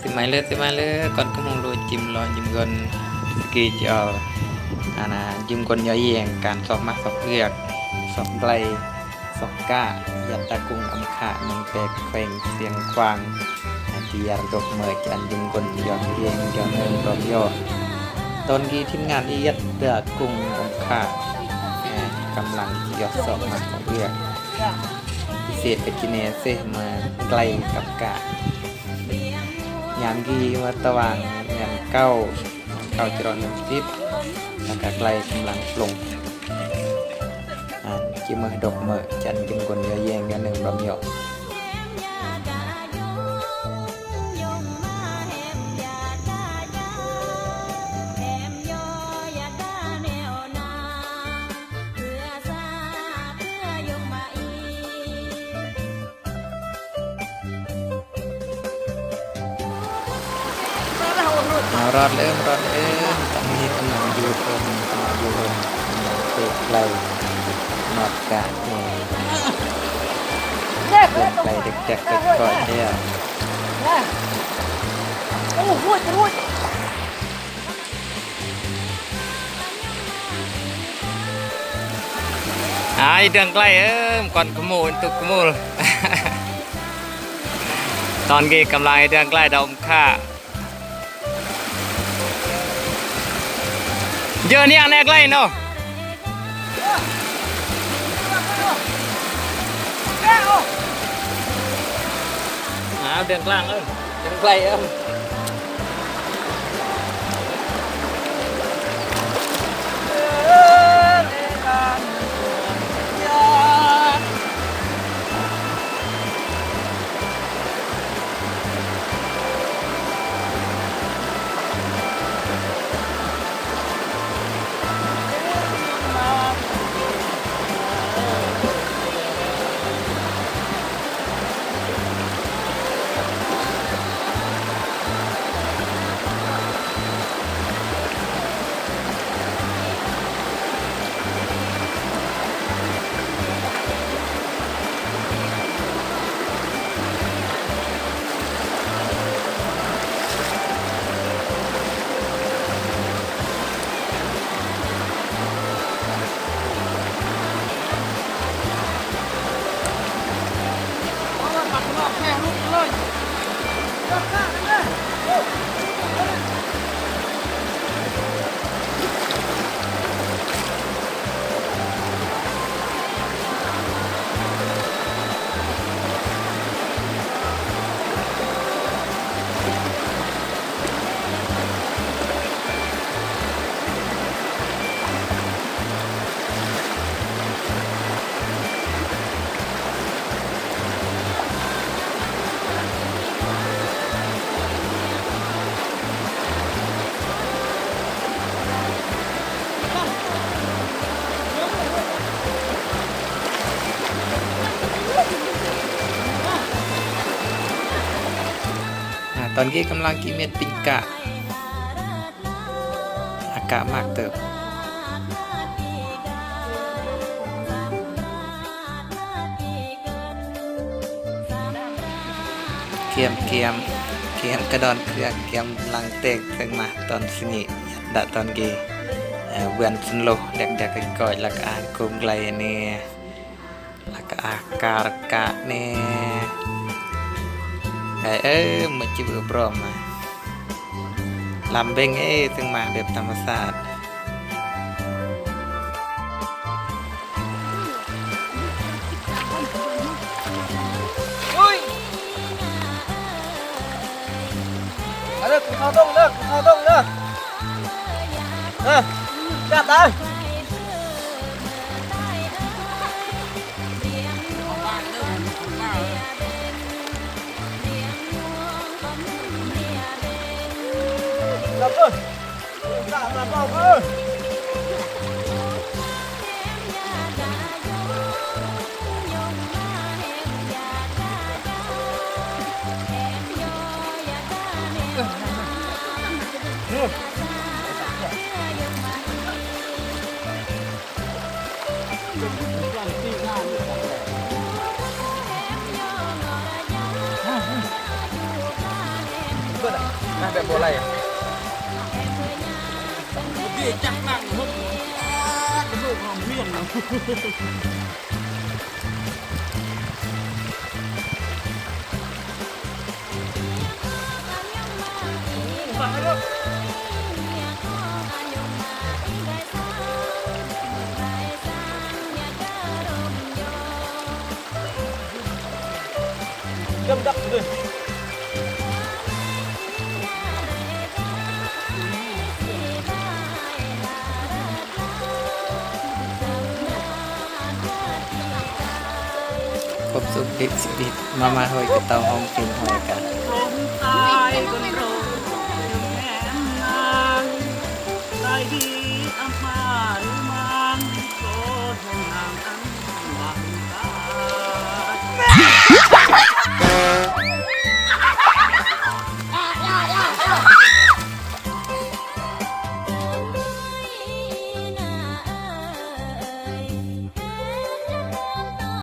si mai le con có mong lo chim gon ski cho chim gon nhỏ yengการสอบมาสอบเลือกสอบไกลสอบก้ายันตะกุงอำขามันแตกแฝงเสียงควางที่ยาดกเมื่อจันยิมกลย้อนเอียงย้อนเอิงรอบย่อตอนนี้ทีมงานอียัดเดือกกุงอำขากำลังยอดสอบมาสอบเลือกพิเศษกับกินเนเซมาไกลกับกะยามกีวัตวางยามเก้าจรน้ำทิพย์แล้วก็ไกลกำลังลงจิมดกเมื่อจันจิมกลย้อนเอียงย้อนเอิงรอบย่อรอดเริ่มตอนนี้กำลังอยู่บนเตะไกลนอดกะเตะไกลเด็กๆก็ก่อนเดียวเดืองไกลก่อนขโมยตุกขโมยตอนกี้กำลังเดืองไกลดมค่าเยอะนี่อันแรกเลยเนาะเดือนกลางเดือนไกลตอนนี้กำลังกินเม็ดปิงกะอากาศมากเติบเกียมกระดอนเครื่องเกียมลังเตกถึงมาตอนสนิดตอนกี้เวียนสนโลเด็กก่อยลักอาคุมไกลเนี่ยลักอาการกะเนี่ยมาจิบพร้อมมาลำเบงถึงมาแบบธรรมศาสตร์เลิกข้าวต้มเลิกจับได้รับเลยรับเอา Nah, tak boleh ya? Dia chắc nặng hơn. Cái bộ hòm huyền nào. Phải không? Đâm đập rồi. Cốp xúc đít xịt Mama hơi cái tàu hông kìm hồi cả. Không tai con rồi.